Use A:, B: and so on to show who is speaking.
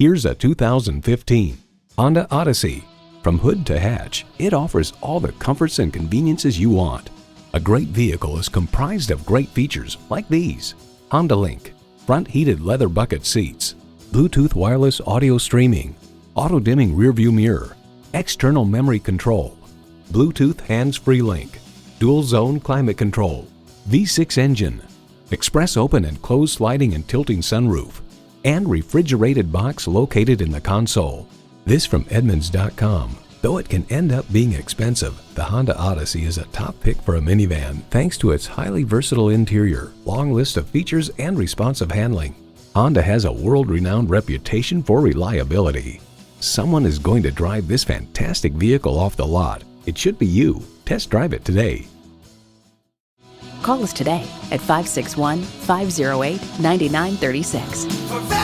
A: Here's a 2015 Honda Odyssey. From hood to hatch, it offers all the comforts and conveniences you want. A great vehicle is comprised of great features like these: Honda Link, front heated leather bucket seats, Bluetooth wireless audio streaming, auto-dimming rearview mirror, external memory control, Bluetooth hands-free link, dual zone climate control, V6 engine, express open and closed sliding and tilting sunroof, and refrigerated box located in the console. This from Edmunds.com. Though it can end up being expensive, the Honda Odyssey is a top pick for a minivan thanks to its highly versatile interior, long list of features, and responsive handling. Honda has a world-renowned reputation for reliability. Someone is going to drive this fantastic vehicle off the lot. It should be you. Test drive it today.
B: Call us today at 561-508-9936.